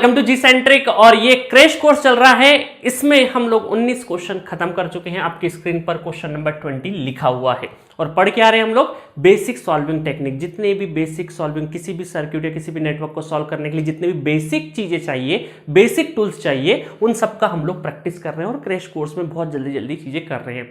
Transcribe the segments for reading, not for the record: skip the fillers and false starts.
Welcome to ji centric. और ये crash course चल रहा है, इसमें हम लोग 19 क्वेश्चन खत्म कर चुके हैं। आपकी स्क्रीन पर क्वेश्चन नंबर 20 लिखा हुआ है और पढ़ के आ रहे हैं हम लोग बेसिक सॉल्विंग टेक्निक। जितने भी बेसिक सॉल्विंग, किसी भी सर्किट या किसी भी नेटवर्क को सॉल्व करने के लिए जितने भी बेसिक चीजें चाहिए, बेसिक टूल्स चाहिए, उन सबका हम लोग प्रैक्टिस कर रहे हैं और क्रैश कोर्स में बहुत जल्दी जल्दी चीजें कर रहे हैं।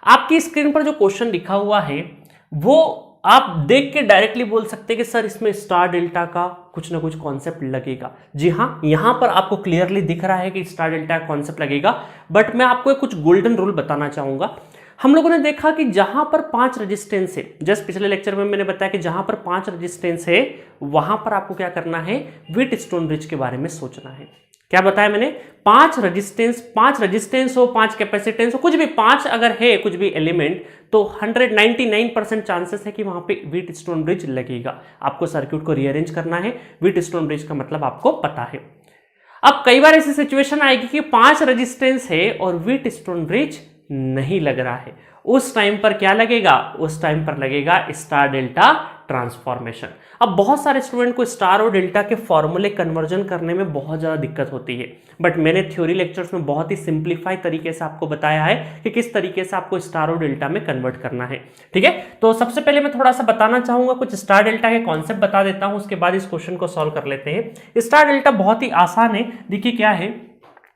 आपकी स्क्रीन पर जो क्वेश्चन लिखा हुआ है वो आप देख के डायरेक्टली बोल सकते हैं कि सर इसमें स्टार डेल्टा का कुछ ना कुछ कॉन्सेप्ट लगेगा। जी हाँ, यहां पर आपको क्लियरली दिख रहा है कि स्टार डेल्टा का कॉन्सेप्ट लगेगा। बट मैं आपको कुछ गोल्डन रूल बताना चाहूंगा। हम लोगों ने देखा कि जहां पर 5 रेजिस्टेंस है, जस्ट पिछले लेक्चर में मैंने बताया कि जहां पर 5 रेजिस्टेंस है वहां पर आपको क्या करना है, व्हीटस्टोन ब्रिज के बारे में सोचना है। क्या बताया मैंने? 5 रेजिस्टेंस हो, 5 कैपेसिटेंस हो, कुछ भी 5 अगर है कुछ भी एलिमेंट, तो 199% चांसेस है कि वहां पे व्हीटस्टोन ब्रिज लगेगा। आपको सर्किट को रीअरेंज करना है, व्हीटस्टोन ब्रिज का मतलब आपको पता है। अब कई बार ऐसी सिचुएशन आएगी कि 5 रेजिस्टेंस है और व्हीटस्टोन ब्रिज नहीं लग रहा है। उस टाइम पर क्या लगेगा? उस टाइम पर लगेगा स्टार डेल्टा ट्रांसफॉर्मेशन। अब बहुत सारे स्टूडेंट को स्टार और डेल्टा के फॉर्मूले कन्वर्जन करने में बहुत ज़्यादा दिक्कत होती है। बट मैंने थ्योरी लेक्चर्स में बहुत ही सिंप्लीफाई तरीके से आपको बताया है कि किस तरीके से आपको स्टार और डेल्टा में कन्वर्ट करना है। ठीक है, तो सबसे पहले मैं थोड़ा सा बताना चाहूंगा, कुछ स्टार डेल्टा के कॉन्सेप्ट बता देता हूं, उसके बाद इस क्वेश्चन को सॉल्व कर लेते हैं। स्टार डेल्टा बहुत ही आसान है। देखिए क्या है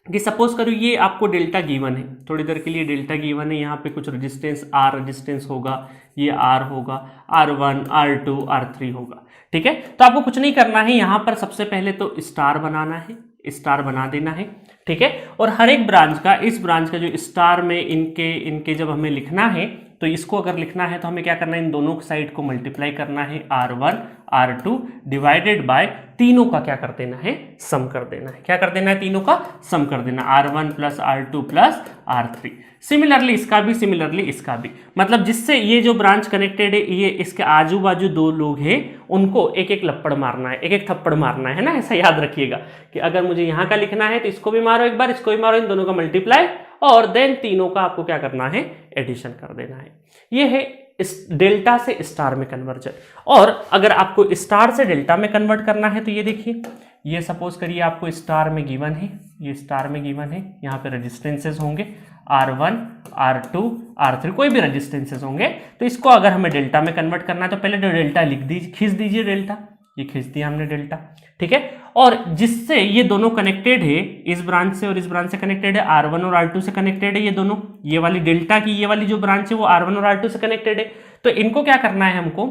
कि सपोज करो ये आपको डेल्टा गिवन है, थोड़ी देर के लिए डेल्टा गिवन है। यहाँ पे कुछ रेजिस्टेंस R रेजिस्टेंस होगा, ये R होगा, R1 R2 R3 होगा। ठीक है, तो आपको कुछ नहीं करना है, यहाँ पर सबसे पहले तो स्टार बनाना है, स्टार बना देना है। ठीक है, और हर एक ब्रांच का, इस ब्रांच का जो स्टार में इनके जब हमें लिखना है, तो इसको अगर लिखना है तो हमें क्या करना है, इन दोनों साइड को मल्टीप्लाई करना है, R1 R2 डिवाइडेड बाय तीनों का क्या कर देना है, सम कर देना है। क्या कर देना है? तीनों का सम कर देना, R1 plus R2 plus R3। Similarly इसका भी, सिमिलरली इसका भी, मतलब जिससे ये जो ब्रांच कनेक्टेड है, ये इसके आजू बाजू दो लोग हैं, उनको एक एक लपड़ मारना है, एक एक थप्पड़ मारना है ना। ऐसा याद रखिएगा कि अगर मुझे यहाँ का लिखना है तो इसको भी मारो एक बार, इसको भी मारो, इन दोनों का मल्टीप्लाई, और देन तीनों का आपको क्या करना है, एडिशन कर देना है। ये है इस डेल्टा से स्टार में कन्वर्जन। और अगर आपको स्टार से डेल्टा में कन्वर्ट करना है तो ये देखिए, ये सपोज करिए आपको स्टार में गिवन है, ये स्टार में गिवन है, यहाँ पे रेजिस्टेंसेस होंगे R1 R2 R3, कोई भी रेजिस्टेंसेस होंगे। तो इसको अगर हमें डेल्टा में कन्वर्ट करना है तो पहले जो डेल्टा लिख दीजिए, खींच दीजिए डेल्टा, ये खींच दिया हमने डेल्टा। ठीक है, और जिससे ये दोनों कनेक्टेड है, इस ब्रांच से और इस ब्रांच से कनेक्टेड है, R1 और R2 से कनेक्टेड है ये दोनों, ये वाली डेल्टा की ये वाली जो ब्रांच है वो R1 और R2 से कनेक्टेड है। तो इनको क्या करना है हमको,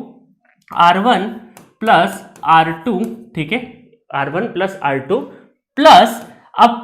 R1 प्लस R2, ठीक है, R1 प्लस R2 प्लस, अब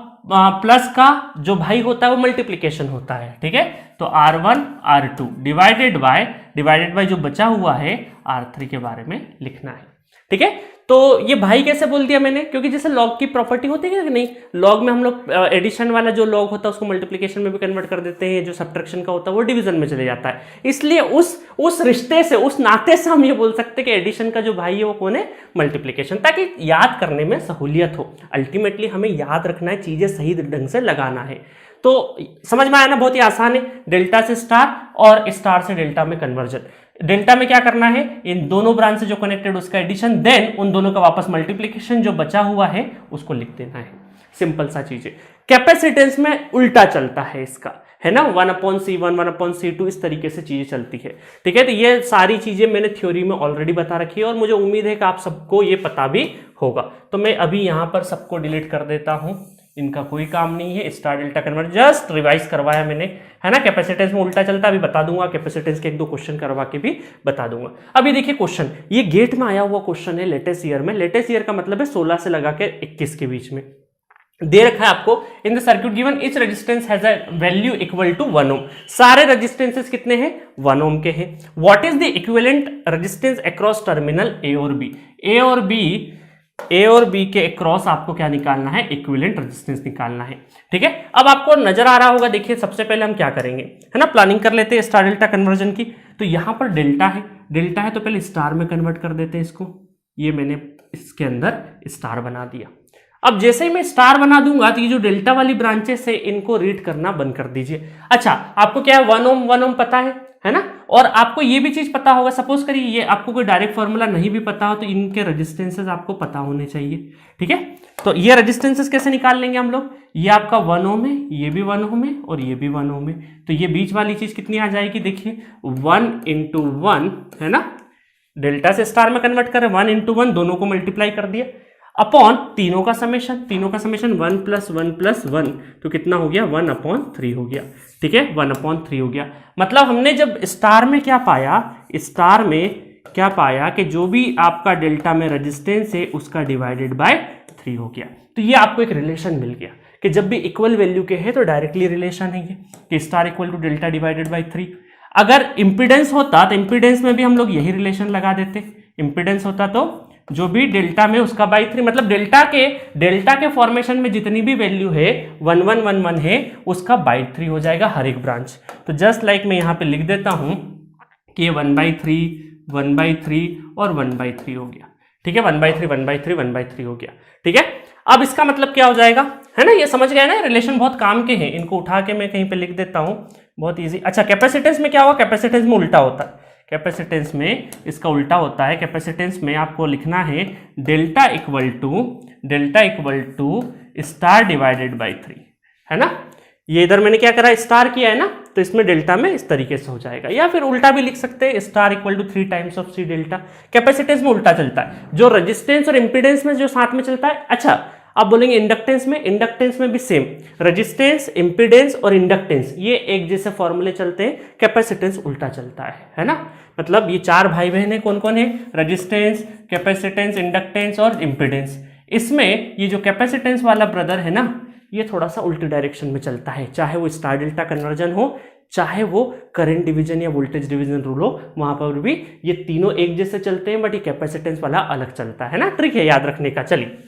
प्लस का जो भाई होता है वो मल्टीप्लीकेशन होता है। ठीक है, तो R1 R2 डिवाइडेड बाय जो बचा हुआ है R3 के बारे में लिखना है। ठीक है, तो ये भाई कैसे बोल दिया मैंने, क्योंकि जैसे लॉग की प्रॉपर्टी होती है कि नहीं, लॉग में हम लोग एडिशन वाला जो लॉग होता है उसको मल्टीप्लिकेशन में भी कन्वर्ट कर देते हैं, जो सब्ट्रैक्शन का होता है वो डिवीजन में चले जाता है। इसलिए उस रिश्ते से, उस नाते से हम ये बोल सकते हैं कि एडिशन का जो भाई है वो कौन है, मल्टीप्लिकेशन, ताकि याद करने में सहूलियत हो। अल्टीमेटली हमें याद रखना है, चीजें सही ढंग से लगाना है। तो समझ में आया ना, बहुत ही आसान है। डेल्टा से स्टार और स्टार से डेल्टा में कन्वर्जन। डेल्टा में क्या करना है, इन दोनों ब्रांच से जो कनेक्टेड उसका एडिशन, देन उन दोनों का वापस मल्टीप्लिकेशन, जो बचा हुआ है उसको लिख देना है। सिंपल सा चीज है। कैपेसिटेंस में उल्टा चलता है इसका, है ना, 1/C1 1/C2 इस तरीके से चीजें चलती है। ठीक है, तो ये सारी चीजें मैंने थ्योरी में ऑलरेडी बता रखी है और मुझे उम्मीद है कि आप सबको ये पता भी होगा। तो मैं अभी यहां पर सबको डिलीट कर देता हूं, इनका कोई काम नहीं है। Star delta convert just revise करवाया मैंने, है ना। कैपेसिटेंस में उल्टा चलता, अभी बता दूंगा, कैपेसिटेंस के 1-2 क्वेश्चन करवा के भी बता दूंगा। अभी देखिए क्वेश्चन, ये गेट में आया हुआ क्वेश्चन है लेटेस्ट ईयर में। लेटेस्ट ईयर का मतलब है 16 से लगा के 21 के बीच में दे रखा है आपको। In the circuit given each resistance has a value equal to 1 ohm. सारे रेजिस्टेंसेस कितने हैं? 1 ओम के हैं। What is the equivalent resistance across terminal A और बी? ए और बी के अक्रॉस आपको क्या निकालना है? इक्विवेलेंट रेजिस्टेंस निकालना है। ठीक है, अब आपको नजर आ रहा होगा, देखिए सबसे पहले हम क्या करेंगे, है ना, प्लानिंग कर लेते हैं स्टार डेल्टा कन्वर्जन की। तो यहां पर डेल्टा है तो पहले स्टार में कन्वर्ट कर देते हैं इसको। ये मैंने इसके अंदर स्टार बना दिया। अब जैसे ही मैं स्टार बना दूंगा तो ये जो डेल्टा वाली ब्रांचेस है इनको रीड करना बंद कर दीजिए। अच्छा, आपको क्या है, 1 ओम पता है है ना। और आपको ये भी चीज पता होगा, सपोज करिए ये आपको कोई डायरेक्ट फॉर्मूला नहीं भी पता हो तो इनके रेजिस्टेंसेस आपको पता होने चाहिए, ठीक है। तो ये रेजिस्टेंसेस कैसे निकाल लेंगे हम लोग, ये आपका 1 ओम है, ये भी 1 ओम है और ये भी 1 ओम है, तो ये बीच वाली चीज कितनी आ जाएगी, देखिए 1 × 1 है ना, डेल्टा से स्टार में कन्वर्ट करें 1 × 1 दोनों को मल्टीप्लाई कर दिया अपॉन तीनों का समेशन 1 + 1 + 1 तो कितना हो गया 1/3 हो गया, ठीक है 1/3 हो गया। मतलब हमने जब स्टार में क्या पाया, स्टार में क्या पाया कि जो भी आपका डेल्टा में रेजिस्टेंस है उसका डिवाइडेड बाय 3 हो गया। तो ये आपको एक रिलेशन मिल गया कि जब भी इक्वल वैल्यू के हैं तो डायरेक्टली रिलेशन है ये कि star equal to delta divided by 3। अगर इंपीडेंस होता तो इंपीडेंस में भी हम लोग यही रिलेशन लगा देते, इंपीडेंस होता तो जो भी डेल्टा में उसका बाई 3, मतलब डेल्टा के फॉर्मेशन में जितनी भी वैल्यू है 1 1 1 1 है उसका बाई 3 हो जाएगा हर एक ब्रांच। तो जस्ट लाइक मैं यहाँ पे लिख देता हूँ कि 1/3 1/3 और 1/3 हो गया, ठीक है 1/3 1/3 1/3 हो गया, ठीक है। अब इसका मतलब क्या हो जाएगा, है ना, ये समझ गए ना, रिलेशन बहुत काम के हैं, इनको उठा के मैं कहीं पे लिख देता हूँ, बहुत इजी। अच्छा कैपेसिटेंस में क्या हुआ, कैपेसिटेंस में उल्टा होता है, कैपेसिटेंस में इसका उल्टा होता है। कैपेसिटेंस में आपको लिखना है delta equal to star divided by 3, है ना। ये इधर मैंने क्या करा, स्टार किया है ना, तो इसमें डेल्टा में इस तरीके से हो जाएगा, या फिर उल्टा भी लिख सकते हैं star equal to 3 times of C delta. Capacitance में उल्टा चलता है, जो रेजिस्टेंस और इंपीडेंस में जो साथ में चलता है। अच्छा आप बोलेंगे इंडक्टेंस में भी सेम, रेजिस्टेंस इंपीडेंस और इंडक्टेंस ये एक जैसे फॉर्मूले चलते हैं, कैपेसिटेंस उल्टा चलता है ना। मतलब ये 4 भाई बहन है, कौन कौन है, रेजिस्टेंस, कैपेसिटेंस, इंडक्टेंस और इंपीडेंस। इसमें ये जो कैपेसिटेंस वाला ब्रदर है ना, ये थोड़ा सा उल्टी डायरेक्शन में चलता है, चाहे वो स्टार डेल्टा कन्वर्जन हो, चाहे वो करंट डिवीजन या वोल्टेज डिवीजन रूल हो, वहां पर भी ये तीनों एक जैसे चलते हैं, बट ये कैपेसिटेंस वाला अलग चलता है ना। ट्रिक है याद रखने का। चलिए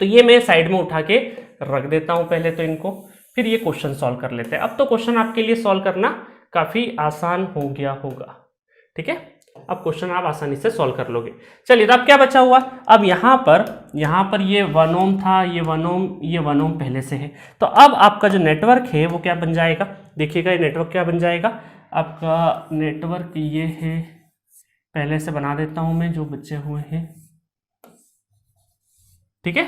तो ये मैं साइड में उठा के रख देता हूं पहले तो इनको, फिर ये क्वेश्चन सॉल्व कर लेते हैं। अब तो क्वेश्चन आपके लिए सॉल्व करना काफी आसान हो गया होगा, ठीक है, अब क्वेश्चन आप आसानी से सॉल्व कर लोगे। चलिए तो अब क्या बचा हुआ, अब यहाँ पर ये 1 ओम था, ये 1 ओम पहले से है, तो अब आपका जो नेटवर्क है वो क्या बन जाएगा, देखिएगा ये नेटवर्क क्या बन जाएगा, आपका नेटवर्क ये है, पहले से बना देता हूं मैं जो बचे हुए हैं, ठीक है।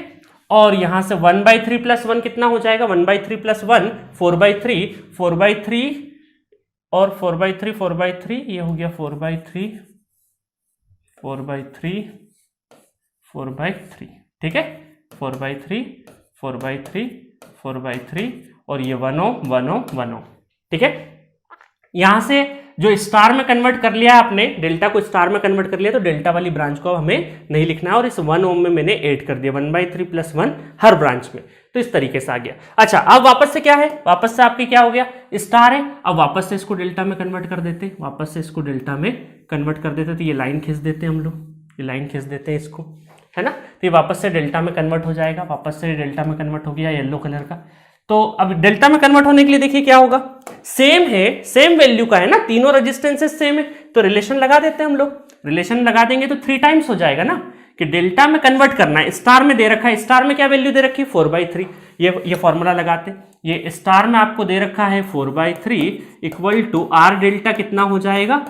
और यहां से 1/3 + 1 कितना हो जाएगा, 1/3 + 1 4/3 4/3 और 4/3 4/3 ये हो गया 4/3 4/3 4/3, ठीक है 4/3 4/3 4/3 और ये 1 ओम 1 ओम 1 ओम, ठीक है। यहां से जो स्टार में कन्वर्ट कर लिया आपने, डेल्टा को स्टार में कन्वर्ट कर लिया, तो डेल्टा वाली ब्रांच को हमें नहीं लिखना है, और इस 1 ओम में मैंने ऐड कर दिया 1/3 + 1 हर ब्रांच में, तो इस तरीके से आ गया। अच्छा अब वापस से क्या है, वापस से आपकी क्या हो गया, स्टार है, अब वापस से इसको डेल्टा में कन्वर्ट कर देते, वापस से इसको डेल्टा में कन्वर्ट कर देते, तो ये लाइन खींच देते हम लोग, ये लाइन खींच देते हैं इसको, है ना, तो ये वापस से डेल्टा में कन्वर्ट हो जाएगा, वापस से डेल्टा में कन्वर्ट हो गया येलो कलर का। तो अब डेल्टा में कन्वर्ट होने के लिए देखिए क्या होगा, सेम है, सेम वैल्यू का है ना, तीनों रेजिस्टेंसेस सेम है, तो रिलेशन लगा देते हैं हम लोग, रिलेशन लगा देंगे तो 3 टाइम्स हो जाएगा ना, कि डेल्टा में कन्वर्ट करना है, स्टार में दे रखा है, स्टार में क्या वैल्यू दे रखी है 4/3, ये फॉर्मूला लगाते, ये स्टार में आपको दे रखा है 4/3 इक्वल टू आर डेल्टा कितना हो जाएगा,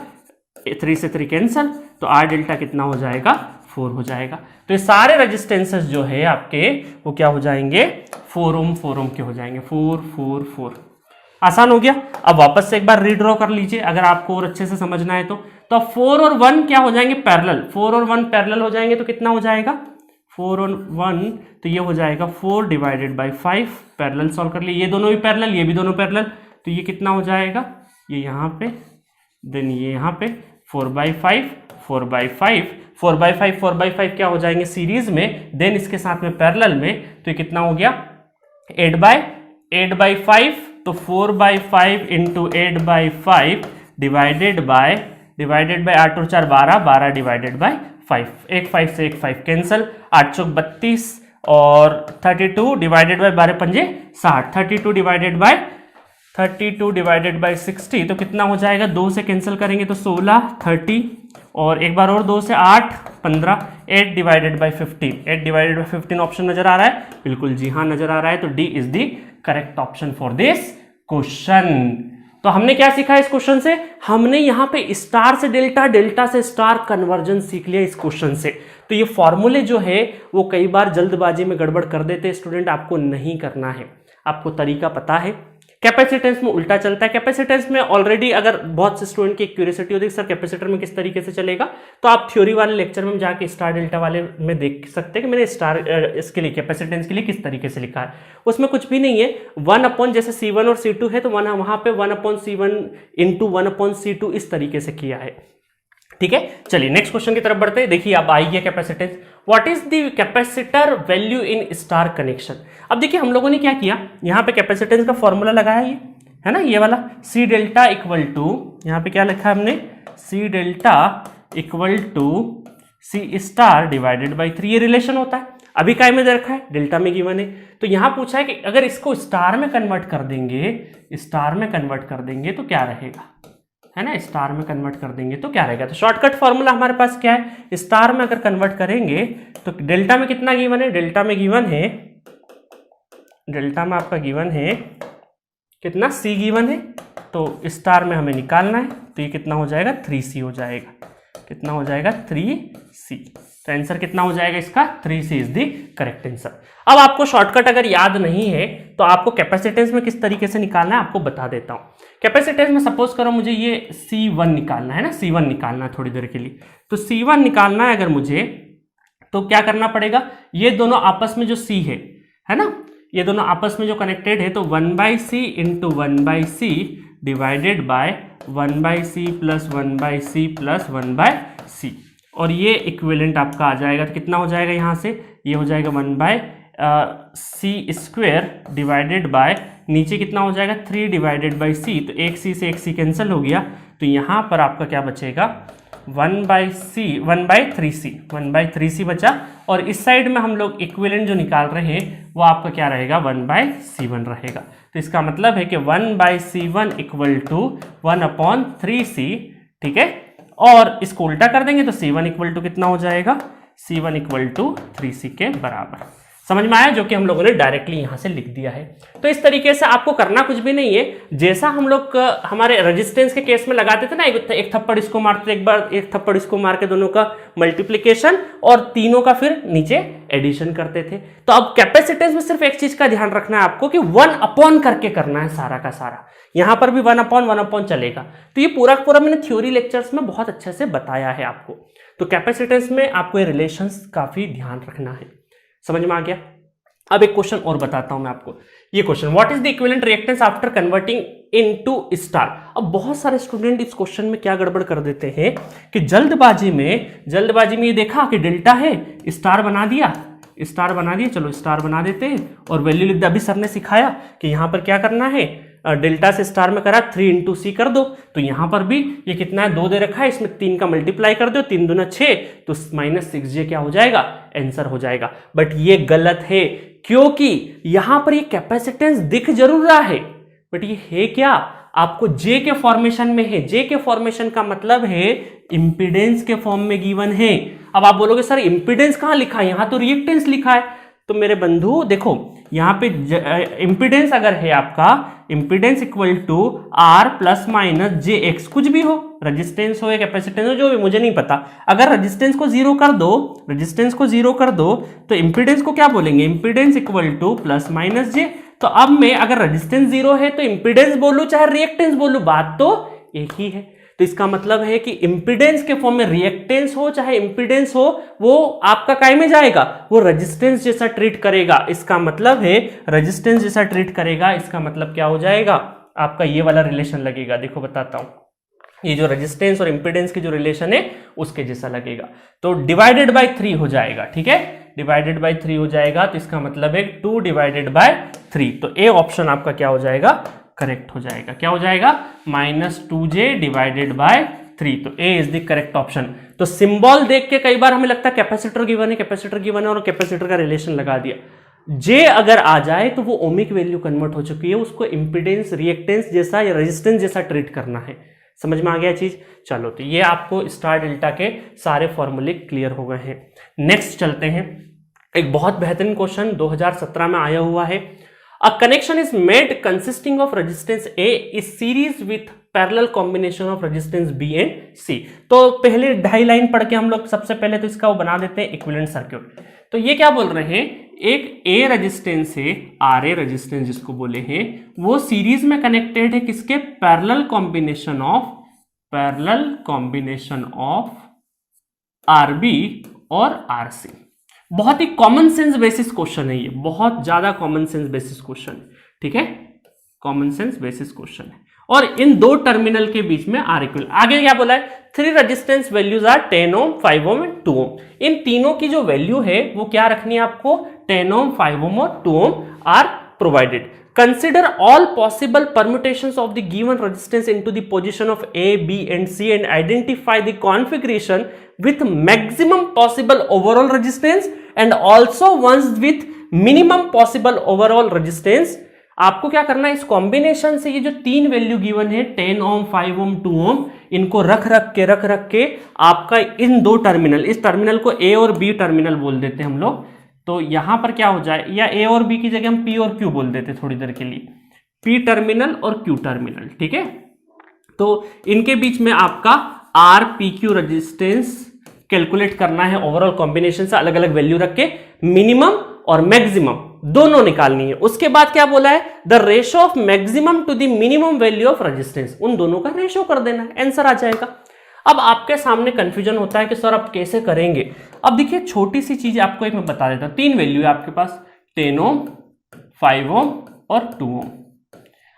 3 से 3 कैंसल, तो आर डेल्टा कितना हो जाएगा 4 हो जाएगा। तो ये सारे रेजिस्टेंसेस जो है आपके वो क्या हो जाएंगे 4 ओम के हो जाएंगे, 4 4 4। आसान हो गया। अब वापस से एक बार रीड्रॉ कर लीजिए अगर आपको और अच्छे से समझना है तो अब 4 और 1 क्या हो जाएंगे पैरेलल, 4 और 1 पैरेलल हो जाएंगे, तो कितना हो जाएगा 4 और 1, तो ये हो जाएगा 4/5, पैरेलल सॉल्व कर लिए, ये दोनों भी पैरेलल, ये भी दोनों पैरेलल, तो ये कितना हो जाएगा, ये यहाँ पे, देन ये यहाँ पे 4/5 4/5 4/5 4/5 क्या हो जाएंगे सीरीज में, देन इसके साथ में पैरेलल में, तो ये कितना हो गया 8/5, तो 4/5 इंटू 8/5 डिवाइडेड बाय 8 और 4 12 डिवाइडेड बाय 5, 1 5 से 1 5 कैंसल, 8 चौक 32 और 32 डिवाइडेड बाय 12 पंजे 60, 32 डिवाइडेड बाय 60, तो कितना हो जाएगा, 2 से कैंसिल करेंगे तो 16 30 और एक बार और 2 से 8 15, 8 डिवाइडेड बाय 15 ऑप्शन नजर आ रहा है, बिल्कुल जी हाँ नजर आ रहा है, तो D is the correct option for this question. तो हमने क्या सीखा इस क्वेश्चन से, हमने यहाँ पे स्टार से डेल्टा, डेल्टा से स्टार कन्वर्जन सीख लिया इस क्वेश्चन से। तो ये फॉर्मूले जो है वो कई बार जल्दबाजी में गड़बड़ कर देते हैं स्टूडेंट, आपको नहीं करना है, आपको तरीका पता है। कैपेसिटेंस में उल्टा चलता है। कैपेसिटेंस में ऑलरेडी अगर बहुत से स्टूडेंट की क्यूरियोसिटी होती है सर कैपेसिटर में किस तरीके से चलेगा, तो आप थ्योरी वाले लेक्चर में जाके स्टार डेल्टा वाले में देख सकते हैं कि मैंने स्टार इसके लिए कैपेसिटेंस के लिए किस तरीके से लिखा है। उसमें कुछ भी नहीं है, 1 अपॉन जैसे C1 और C2 है तो वहां पे 1 upon C1 into 1 upon C2 इस तरीके से किया है। ठीक है, चलिए नेक्स्ट क्वेश्चन की तरफ बढ़ते हैं। देखिए अब आई गया capacitance, what is the capacitor value in star connection. अब देखिए हम लोगों ने क्या किया, यहाँ पे कैपेसिटेंस का फॉर्मूला लगाया, ये है ना, ये वाला C डेल्टा इक्वल टू, यहाँ पे क्या लिखा है हमने, C delta equal to C star divided by 3, ये रिलेशन होता है। अभी काय में दे रखा है, डेल्टा में गिवन है। तो यहाँ पूछा है कि अगर इसको स्टार में कन्वर्ट कर देंगे, स्टार में कन्वर्ट कर देंगे तो क्या रहेगा, है ना, स्टार में कन्वर्ट कर देंगे तो क्या रहेगा। तो शॉर्टकट फॉर्मूला हमारे पास क्या है, स्टार में अगर कन्वर्ट करेंगे तो डेल्टा में कितना गिवन है, डेल्टा में गिवन है, डेल्टा में आपका गिवन है कितना, C गिवन है, तो स्टार में हमें निकालना है, तो ये कितना हो जाएगा 3C हो जाएगा, कितना हो जाएगा 3C। तो आंसर कितना हो जाएगा इसका, 3C is the correct answer. अब आपको शॉर्टकट अगर याद नहीं है तो आपको कैपेसिटेंस में किस तरीके से निकालना है आपको बता देता हूं। कैपेसिटेंस में सपोज करो मुझे ये C1 निकालना है ना, C1 निकालना है थोड़ी देर के लिए, तो C1 निकालना है अगर मुझे, तो क्या करना पड़ेगा, ये दोनों आपस में जो C है ना, ये दोनों आपस में जो कनेक्टेड है, तो 1/C into 1/C divided by 1/C plus 1/C plus 1/C, और ये इक्विवेलेंट आपका आ जाएगा, तो कितना हो जाएगा यहाँ से, ये हो जाएगा 1/C स्क्वायर डिवाइडेड बाय, नीचे कितना हो जाएगा 3 डिवाइडेड बाई C, तो एक C से एक C कैंसिल हो गया, तो यहाँ पर आपका क्या बचेगा 1/3C बचा, और इस साइड में हम लोग इक्विवेलेंट जो निकाल रहे हैं वो आपका क्या रहेगा 1/C1 रहेगा। तो इसका मतलब है कि 1/C1 इक्वल टू 1/3C, ठीक है, और इसको उल्टा कर देंगे तो C1 इक्वल टू कितना हो जाएगा, C1 इक्वल टू 3C के बराबर। समझ में आया, जो कि हम लोगों ने डायरेक्टली यहां से लिख दिया है। तो इस तरीके से आपको करना कुछ भी नहीं है, जैसा हम लोग हमारे रेजिस्टेंस के केस में लगाते थे ना, एक थप्पड़ इसको मारते, एक बार एक थप्पड़ इसको मार के दोनों का मल्टीप्लीकेशन और तीनों का फिर नीचे एडिशन करते थे। तो अब कैपेसिटेंस में सिर्फ एक चीज का ध्यान रखना है आपको कि 1 अपॉन करके करना है सारा का सारा, यहां पर भी 1 अपॉन चलेगा। तो ये पूरा पूरा मैंने थ्योरी लेक्चर्स में बहुत अच्छे से बताया है आपको। तो कैपेसिटेंस में आपको ये रिलेशंस काफी ध्यान रखना है, समझ में आ गया। अब एक क्वेश्चन और बताता हूं मैं आपको, ये question, what is the equivalent reactance after converting into star. अब बहुत सारे स्टूडेंट इस क्वेश्चन में क्या गड़बड़ कर देते हैं कि जल्दबाजी में ये देखा कि डेल्टा है, स्टार बना दिया, चलो स्टार बना देते हैं और वैल्यू लिख दिया। अभी सर ने सिखाया कि यहां पर क्या करना है, डेल्टा से स्टार में करा 3 इंटू C कर दो, तो यहां पर भी ये कितना है 2 दे रखा है, इसमें 3 का मल्टीप्लाई कर दो, 3 दूना 6, तो -6J क्या हो जाएगा, आंसर हो जाएगा। बट ये गलत है, क्योंकि यहां पर ये कैपेसिटेंस दिख जरूर रहा है, बट ये है क्या, आपको J के फॉर्मेशन में है। J के फॉर्मेशन का मतलब है इंपीडेंस के फॉर्म में गिवन है। अब आप बोलोगे सर इंपीडेंस कहां लिखा है, यहां तो रिएक्टेंस लिखा है। तो मेरे बंधु देखो, यहां पे इंपीडेंस अगर है आपका, impedance equal to R plus minus JX, कुछ भी हो, रेजिस्टेंस हो या कैपेसिटेंस हो, जो भी, मुझे नहीं पता। अगर रेजिस्टेंस को जीरो कर दो तो इंपीडेंस को क्या बोलेंगे, impedance equal two plus minus J। तो अब मैं अगर रेजिस्टेंस जीरो है तो इंपीडेंस बोलूं चाहे रिएक्टेंस बोलूं, बात तो एक ही है। तो इसका मतलब है कि इंपीडेंस के फॉर्म में रिएक्टेंस हो चाहे इंपीडेंस हो, वो आपका काय में जाएगा, वो रेजिस्टेंस जैसा ट्रीट करेगा। इसका मतलब है रेजिस्टेंस जैसा ट्रीट करेगा, इसका मतलब क्या हो जाएगा, आपका ये वाला रिलेशन लगेगा। देखो बताता हूं, ये जो रेजिस्टेंस और इंपीडेंस की जो रिलेशन है उसके जैसा लगेगा। तो डिवाइडेड बाय 3 हो जाएगा, ठीक है, डिवाइडेड बाय 3 हो जाएगा। तो इसका मतलब है 2 डिवाइडेड बाय 3। तो ए ऑप्शन आपका क्या हो जाएगा, करेक्ट हो जाएगा। क्या हो जाएगा, -2J डिवाइडेड बाय 3। तो ए इज द करेक्ट ऑप्शन। तो सिंबल देख के कई बार हमें लगता है कैपेसिटर गिवन है और कैपेसिटर का रिलेशन लगा दिया। J अगर आ जाए तो वो ओमिक वैल्यू कन्वर्ट हो चुकी है, उसको इंपीडेंस रिएक्टेंस जैसा या रेजिस्टेंस जैसा ट्रीट करना है। समझ में आ गया चीज। चलो, तो ये आपको स्टार डेल्टा के सारे फॉर्मूले क्लियर हो गए हैं। नेक्स्ट चलते हैं, एक बहुत बेहतरीन क्वेश्चन 2017 में आया हुआ है। A connection is made consisting of resistance A is series with parallel combination of resistance B and C. तो पहले 2.5 लाइन पढ़ के हम लोग सबसे पहले तो इसका वो बना देते हैं इक्विवेलेंट सर्किट। तो ये क्या बोल रहे हैं, एक ए रेजिस्टेंस है, आर ए रेजिस्टेंस जिसको बोले हैं, वो सीरीज में कनेक्टेड है किसके, पैरेलल कॉम्बिनेशन ऑफ आरबी और आरसी। बहुत ही कॉमन सेंस बेसिस क्वेश्चन है ये, बहुत ज्यादा कॉमन सेंस बेसिस क्वेश्चन है, ठीक है, कॉमन सेंस बेसिस क्वेश्चन है। और इन दो टर्मिनल के बीच में आर इक्वल, आगे क्या बोला है, 3 resistance values are 10 ohm, 5 ohm and 2 ohm. इन तीनों की जो वैल्यू है वो क्या रखनी है आपको, 10 ओम, 5 ओम और 2 ohm are provided. Consider all possible permutations of the given resistance into the position of A, B and C and identify the configuration with maximum possible overall resistance and also ones with minimum possible overall resistance। आपको क्या करना है, इस combination से ये जो 3 value given है 10 ohm, 5 ओम, 2 ओम, इनको रख रख के आपका इन दो टर्मिनल, इस टर्मिनल को A और B टर्मिनल बोल देते हैं हम लोग। तो यहां पर क्या हो जाए, या ए और बी की जगह हम पी और क्यू बोल देते थोड़ी देर के लिए, पी टर्मिनल और क्यू टर्मिनल, ठीक है। तो इनके बीच में आपका R P Q resistance calculate करना है, ओवरऑल कॉम्बिनेशन से अलग अलग वैल्यू रख के मिनिमम और मैक्सिमम दोनों निकालनी है। उसके बाद क्या बोला है, the ratio of maximum to the minimum value of resistance, उन दोनों का रेशो कर देना है, आंसर आ जाएगा। अब आपके सामने कंफ्यूजन होता है कि सर आप कैसे करेंगे। अब देखिए छोटी सी चीज आपको एक मैं बता देता हूं, 3 वैल्यू है आपके पास, 10 ओम, 5 ओम और 2 ओम।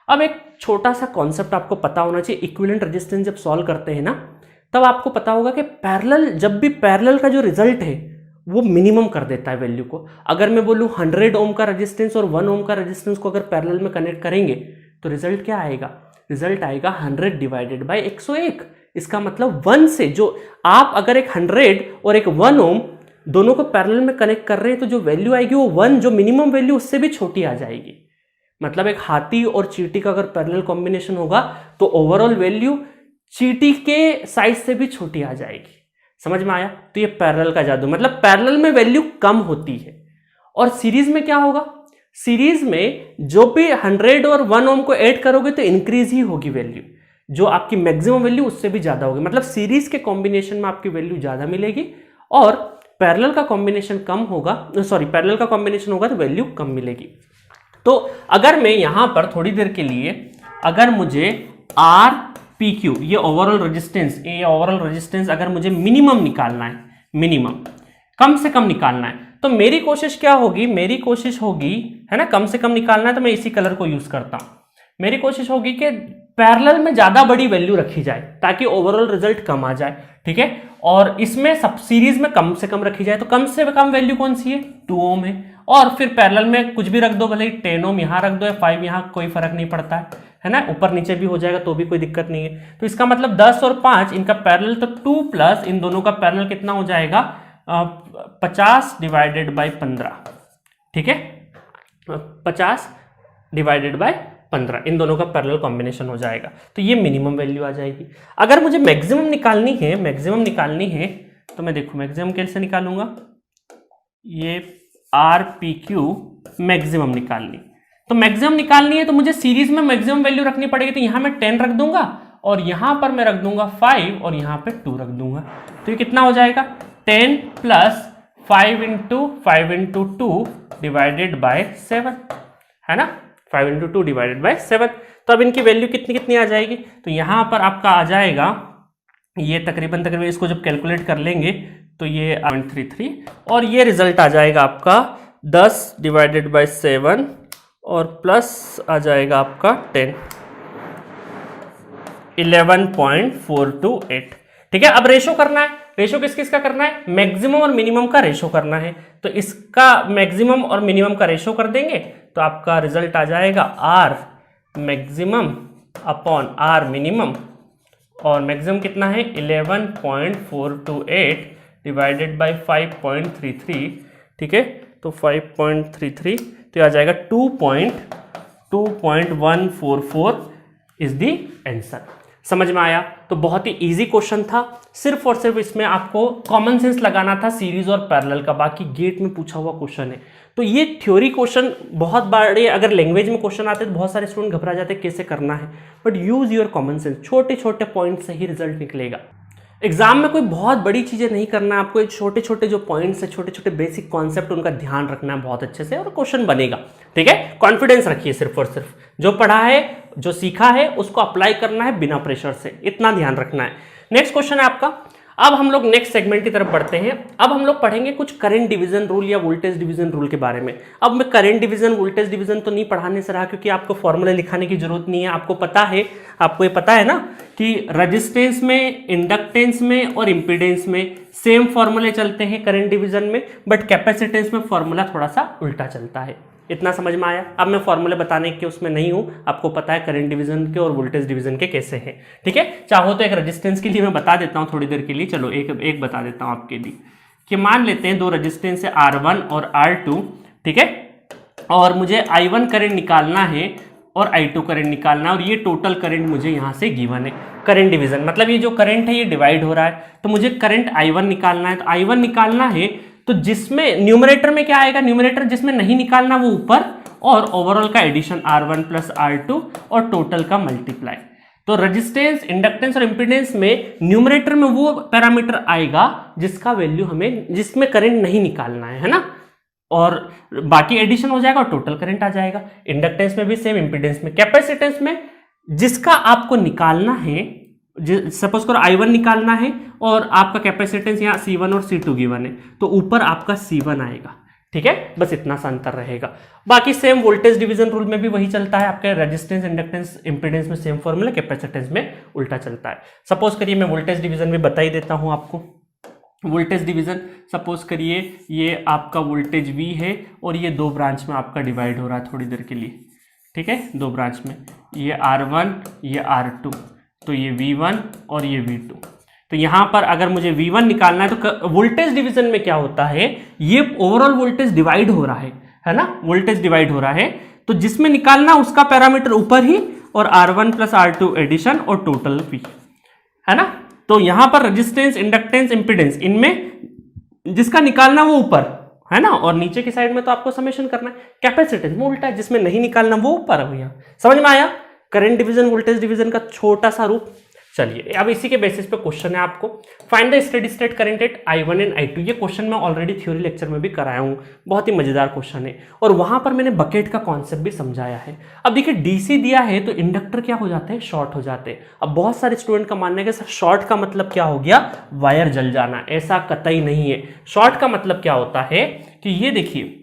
अब एक छोटा सा कॉन्सेप्ट आपको पता होना चाहिए, इक्विवेलेंट रेजिस्टेंस जब सॉल्व करते हैं ना, तब आपको पता होगा कि पैरेलल, जब भी पैरेलल का जो रिजल्ट है वो मिनिमम कर देता है वैल्यू को। अगर मैं बोलूं 100 ओम का रेजिस्टेंस और 1 ओम का रेजिस्टेंस को अगर पैरेलल में कनेक्ट करेंगे तो रिजल्ट क्या आएगा, रिजल्ट आएगा 100 डिवाइडेड बाई 101। इसका मतलब 1 से, जो आप अगर एक 100 और एक 1 ओम दोनों को पैरेलल में कनेक्ट कर रहे हैं तो जो वैल्यू आएगी वो 1, जो मिनिमम वैल्यू उससे भी छोटी आ जाएगी। मतलब एक हाथी और चींटी का अगर पैरेलल कॉम्बिनेशन होगा तो ओवरऑल वैल्यू चींटी के साइज से भी छोटी आ जाएगी। समझ में आया? तो ये पैरेलल का जादू, मतलब पैरेलल में वैल्यू कम होती है। और सीरीज में क्या होगा, सीरीज में जो भी 100 और 1 ओम को ऐड करोगे तो इंक्रीज ही होगी वैल्यू, जो आपकी मैक्सिमम वैल्यू उससे भी ज्यादा होगी। मतलब सीरीज के कॉम्बिनेशन में आपकी वैल्यू ज्यादा मिलेगी और पैरेलल का कॉम्बिनेशन कम होगा, सॉरी पैरेलल का कॉम्बिनेशन होगा तो वैल्यू कम मिलेगी। तो अगर मैं यहां पर थोड़ी देर के लिए, अगर मुझे आर पी क्यू, ये ओवरऑल रेजिस्टेंस, ये ओवरऑल रेजिस्टेंस अगर मुझे मिनिमम निकालना है, मिनिमम कम से कम निकालना है, तो मेरी कोशिश क्या होगी, मेरी कोशिश होगी, है ना, कम से कम निकालना है तो मैं इसी कलर को यूज करता हूं। मेरी कोशिश होगी कि पैरेलल में ज्यादा बड़ी वैल्यू रखी जाए ताकि ओवरऑल रिजल्ट कम आ जाए, ठीक है। और इसमें सब सीरीज में कम से कम रखी जाए, तो कम से कम वैल्यू कौन सी है, 2 ओम है। और फिर पैरेलल में कुछ भी रख दो, भले 10 ओम यहां रख दो या 5 यहां, कोई फर्क नहीं पड़ता है ना, ऊपर नीचे भी हो जाएगा तो भी कोई दिक्कत नहीं है। तो इसका मतलब 10 और 5 इनका पैरेलल, तो 2 प्लस इन दोनों का पैरेलल कितना हो जाएगा, 50 डिवाइडेड बाई 15, ठीक है, 50 डिवाइडेड बाई 15, इन दोनों का पैरेलल कॉम्बिनेशन हो जाएगा। तो ये मिनिमम वैल्यू आ जाएगी। अगर मुझे मैक्सिमम निकालनी है, मैक्सिमम निकालनी है तो मैं देखूं मैक्सिमम कैसे निकालूंगा, ये आर पी क्यू मैक्सिमम निकालनी, तो मैक्सिमम निकालनी है तो मुझे सीरीज में मैक्सिमम वैल्यू रखनी पड़ेगी। तो यहां मैं 10 रख दूंगा और यहां पर मैं रख दूंगा 5 और यहां पे 2 रख दूंगा। तो ये कितना हो जाएगा, 10 प्लस 5 इंटू 2 डिवाइडेड बाय 7, है ना, 5 इंटू 2 डिवाइडेड बाय 7। तो अब इनकी वैल्यू कितनी कितनी आ जाएगी, तो यहां पर आपका आ जाएगा ये तकरीबन इसको जब कैलकुलेट कर लेंगे तो ये 0.33 और ये रिजल्ट आ जाएगा आपका 10 डिवाइडेड बाय 7 और प्लस आ जाएगा आपका 10, 11.428, ठीक है। अब रेशो करना है, रेशो किस किस का करना है, मैक्सिमम और मिनिमम का रेशो करना है। तो इसका मैक्सिमम और मिनिमम का रेशो कर देंगे तो आपका रिजल्ट आ जाएगा R maximum upon R minimum, और मैक्सिमम कितना है 11.428 डिवाइडेड बाई 5.33, ठीक है। तो 5.33 तो आ जाएगा 2.144 इज द आंसर। समझ में आया? तो बहुत ही इजी क्वेश्चन था, सिर्फ और सिर्फ इसमें आपको कॉमन सेंस लगाना था सीरीज और पैरेलल का, बाकी गेट में पूछा हुआ क्वेश्चन है। तो ये थ्योरी क्वेश्चन बहुत बड़े अगर लैंग्वेज में क्वेश्चन आते तो बहुत सारे स्टूडेंट घबरा जाते कैसे करना है, but use your common sense, छोटे छोटे पॉइंट से ही रिजल्ट निकलेगा। एग्जाम में कोई बहुत बड़ी चीजें नहीं करना है आपको, ये छोटे छोटे जो पॉइंट्स है, छोटे छोटे बेसिक कॉन्सेप्ट, उनका ध्यान रखना है बहुत अच्छे से और क्वेश्चन बनेगा। ठीक है, कॉन्फिडेंस रखिए, सिर्फ और सिर्फ जो पढ़ा है, जो सीखा है उसको अप्लाई करना है बिना प्रेशर से, इतना ध्यान रखना है। नेक्स्ट क्वेश्चन है आपका, अब हम लोग नेक्स्ट सेगमेंट की तरफ बढ़ते हैं। अब हम लोग पढ़ेंगे कुछ करंट डिवीजन रूल या वोल्टेज डिवीजन रूल के बारे में। अब मैं करंट डिवीजन वोल्टेज डिवीजन तो नहीं पढ़ाने से रहा, क्योंकि आपको फॉर्मूला लिखाने की जरूरत नहीं है, आपको पता है, आपको ये पता है ना कि रेजिस्टेंस में, इंडक्टेंस में और इंपीडेंस में सेम फॉर्मूले चलते हैं करंट डिवीजन में, बट कैपेसिटेंस में फॉर्मूला थोड़ा सा उल्टा चलता है। इतना समझ में आया? अब मैं फॉर्मूले बताने के उसमें नहीं हूं, आपको पता है करंट डिवीजन के और वोल्टेज डिवीजन के कैसे हैं। ठीक है, चाहो तो एक रेजिस्टेंस के लिए मैं बता देता हूं थोड़ी देर के लिए, चलो एक बता देता हूं आपके लिए कि मान लेते हैं दो रेजिस्टेंस है R1 और R2, ठीक है, और मुझे I1 करंट निकालना है और I2 करंट निकालना है, और ये टोटल करंट मुझे यहां से गिवन है। करंट डिवीजन मतलब ये जो करंट है ये डिवाइड हो रहा है, तो मुझे करंट I1 निकालना है। तो I1 निकालना है तो जिसमें न्यूमरेटर में क्या आएगा, न्यूमरेटर जिसमें नहीं निकालना वो ऊपर, और ओवरऑल का एडिशन R1 प्लस R2 और टोटल का मल्टीप्लाई। तो रेजिस्टेंस, इंडक्टेंस और इंपीडेंस में न्यूमरेटर में वो पैरामीटर आएगा जिसका वैल्यू हमें, जिसमें करंट नहीं निकालना है ना, और बाकी एडिशन हो जाएगा और टोटल करंट आ जाएगा। इंडक्टेंस में भी सेम, इंपीडेंस में। कैपेसिटेंस में जिसका आपको निकालना है, सपोज करो I1 निकालना है और आपका कैपेसिटेंस यहाँ C1 और C2 गिवन है, तो ऊपर आपका C1 आएगा। ठीक है, बस इतना सा अंतर रहेगा। बाकी सेम वोल्टेज डिवीजन रूल में भी वही चलता है, आपके रेजिस्टेंस, इंडक्टेंस, इंपीडेंस में सेम फॉर्मूला, कैपेसिटेंस में उल्टा चलता है। सपोज करिए मैं वोल्टेज डिवीजन में बता ही देता हूं आपको। वोल्टेज डिवीजन सपोज करिए ये आपका वोल्टेज V है और ये दो ब्रांच में आपका डिवाइड हो रहा है थोड़ी देर के लिए। ठीक है, दो ब्रांच में, ये R1 ये R2, तो ये V1 और ये V2। तो यहां पर अगर मुझे V1 निकालना है तो वोल्टेज डिवीजन में क्या होता है, ये ओवरऑल वोल्टेज डिवाइड हो रहा है ना, वोल्टेज डिवाइड हो रहा है, तो जिसमें निकालना उसका पैरामीटर ऊपर ही, और R1 प्लस R2 एडिशन और टोटल V, है ना। तो यहां पर रेजिस्टेंस, इंडक्टेंस, इंपीडेंस, इनमें जिसका निकालना वो ऊपर है ना, और नीचे की साइड में तो आपको समेशन करना है। कैपेसिटेंस में उल्टा है, जिसमें नहीं निकालना वो ऊपर है भैया। समझ में आया? करंट डिवीजन वोल्टेज डिवीजन का छोटा सा रूप। चलिए अब इसी के बेसिस पे क्वेश्चन है आपको, find the steady state current eight I1 and I2। ये क्वेश्चन मैं ऑलरेडी थ्योरी लेक्चर में भी कराया हूँ, बहुत ही मजेदार क्वेश्चन है, और वहां पर मैंने बकेट का कॉन्सेप्ट भी समझाया है। अब देखिए डीसी दिया है तो इंडक्टर क्या हो जाते हैं, शॉर्ट हो जाते हैं। अब बहुत सारे स्टूडेंट का मानना है कि सर शॉर्ट का मतलब क्या हो गया, वायर जल जाना। ऐसा कतई नहीं है। शॉर्ट का मतलब क्या होता है कि ये देखिए,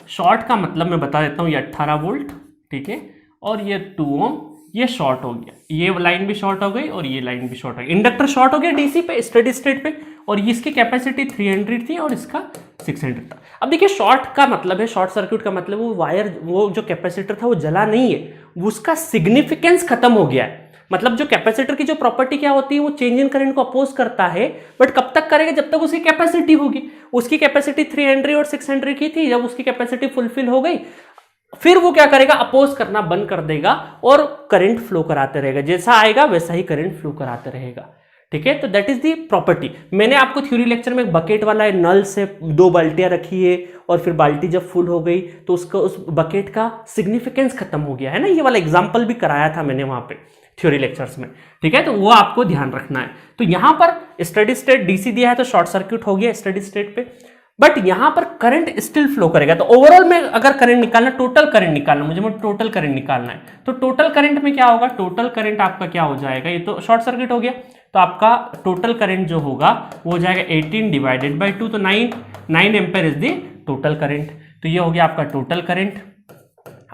शॉर्ट का मतलब मैं बता देता हूँ, ये 18 वोल्ट, ठीक है, और ये 2 ओम, ये शॉर्ट हो गया, ये लाइन भी शॉर्ट हो गई और ये लाइन भी शॉर्ट हो गई। इंडक्टर शॉर्ट हो गया डीसी पे, स्टेडी स्टेट पे, और इसकी कैपेसिटी 300 थी और इसका 600 था। अब देखिए शॉर्ट का मतलब है, शॉर्ट सर्किट का मतलब वो वायर, वो जो कैपेसिटर था वो जला नहीं है, उसका सिग्निफिकेंस खत्म हो गया है। मतलब जो कैपेसिटर की जो प्रॉपर्टी क्या होती है, वो चेंज इन करंट को अपोज करता है, बट कब तक करेगा, जब तक उसकी कैपेसिटी होगी। उसकी कैपेसिटी 300 और 600 की थी, जब उसकी कैपेसिटी फुलफिल हो गई फिर वो क्या करेगा, अपोज करना बंद कर देगा और करंट फ्लो कराते रहेगा, जैसा आएगा वैसा ही करंट फ्लो कराते रहेगा। ठीक है, तो दैट इज दी प्रॉपर्टी। मैंने आपको थ्योरी लेक्चर में एक बकेट वाला नल से 2 बाल्टियां रखी है और फिर बाल्टी जब फुल हो गई तो उसका, उस बकेट का सिग्निफिकेंस खत्म हो गया है ना, ये वाला एग्जाम्पल भी कराया था मैंने वहां पे थ्योरी लेक्चर्स में। ठीक है, तो वो आपको ध्यान रखना है। तो यहां पर स्टेडी स्टेट डीसी दिया है तो शॉर्ट सर्किट हो गया स्टेडी स्टेट पे, बट यहां पर करंट स्टिल फ्लो करेगा। तो ओवरऑल में अगर करंट निकालना, टोटल करंट निकालना, मुझे टोटल करंट निकालना है, तो टोटल करंट में क्या होगा, टोटल करंट आपका क्या हो जाएगा, ये तो शॉर्ट सर्किट हो गया, तो आपका टोटल करंट जो होगा वो हो जाएगा 18 डिवाइडेड बाई 2, तो 9 ampere is the total current. तो ये हो गया आपका टोटल करंट।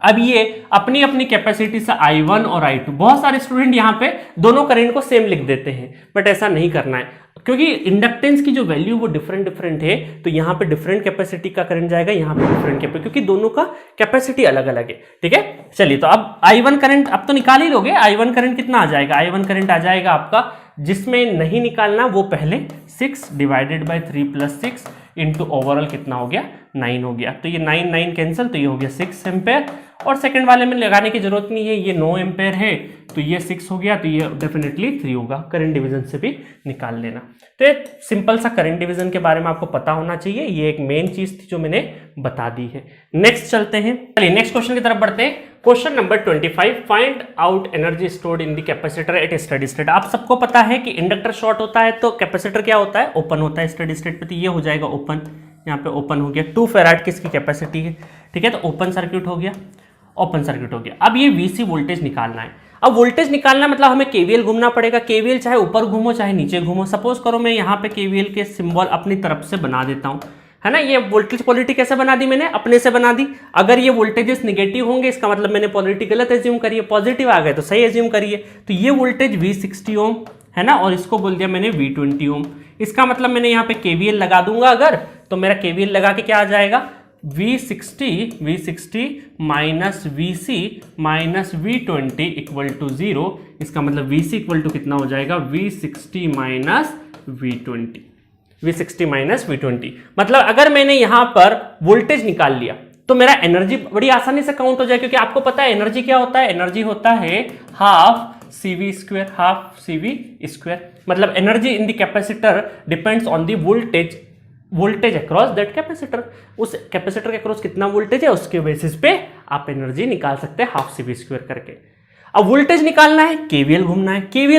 अब ये अपनी अपनी कैपेसिटी से I1 और I2, बहुत सारे स्टूडेंट यहाँ पे दोनों करंट को सेम लिख देते हैं, बट ऐसा नहीं करना है, क्योंकि इंडक्टेंस की जो वैल्यू वो डिफरेंट है, तो यहाँ पे डिफरेंट कैपेसिटी का करंट जाएगा, यहाँ पे डिफरेंट कैपेसिटी, क्योंकि दोनों का कैपेसिटी अलग अलग है। ठीक है, चलिए तो अब I1 करंट अब तो निकाल ही लोगे। I1 करंट कितना आ जाएगा, I1 करंट आ जाएगा आपका, जिसमें नहीं निकालना वो पहले 6 divided by 3 plus 6 into overall कितना हो गया, 9 हो गया। तो ये 9 कैंसिल, तो ये हो गया 6 एम्पेयर, और सेकंड वाले में लगाने की जरूरत नहीं है, ये 9 एम्पेयर है तो ये 6 हो गया, तो ये डेफिनेटली 3 होगा। करंट डिवीजन से भी निकाल लेना। तो ये सिंपल सा करंट डिवीजन के बारे में आपको पता होना चाहिए, ये एक मेन चीज थी जो मैंने बता दी है। नेक्स्ट चलते हैं, चलिए नेक्स्ट क्वेश्चन की तरफ बढ़ते हैं। Question number 25, find out energy stored in the capacitor eight steady state. आप सबको पता है कि इंडक्टर शॉर्ट होता है तो कैपेसिटर क्या होता है, ओपन होता है स्टेडी स्टेट पे, तो ये हो जाएगा ओपन, यहाँ पे ओपन हो गया। 2 फैराड की इसकी कैपेसिटी है, ठीक है, तो ओपन सर्किट हो गया, ओपन सर्किट हो गया। अब ये वीसी वोल्टेज निकालना है। अब वोल्टेज निकालना मतलब हमें केवीएल घूमना पड़ेगा। केवीएल चाहे ऊपर घूमो चाहे नीचे घूमो। सपोज करो मैं यहाँ पे केवीएल के सिंबल अपनी तरफ से बना देता हूँ, है ना। ये वोल्टेज पोलरिटी कैसे बना दी मैंने, अपने से बना दी। अगर ये वोल्टेजेस निगेटिव होंगे इसका मतलब मैंने पोलरिटी गलत एज्यूम करिए, पॉजिटिव आ गए तो सही एज्यूम करिए। तो ये वोल्टेज V60 ओम है ना, और इसको बोल दिया मैंने V20 ओम। इसका मतलब मैंने यहाँ पे केवीएल लगा दूंगा अगर, तो मेरा केवीएल लगा के क्या आ जाएगा, V60 minus VC minus V20 equal to 0। इसका मतलब VC इक्वल टू कितना हो जाएगा, V60 माइनस V20। मतलब अगर मैंने यहां पर वोल्टेज निकाल लिया तो मेरा एनर्जी बड़ी आसानी से काउंट हो जाए, क्योंकि आपको पता है एनर्जी क्या होता है, एनर्जी होता है हाफ CV स्क्वायर। मतलब energy in the capacitor depends on the voltage across that capacitor. उस कैपेसिटर के अक्रॉस कितना वोल्टेज है उसके बेसिस पे आप एनर्जी निकाल सकते हैं हाफ CV स्क्वायर करके। अब वोल्टेज निकालना है, केवीएल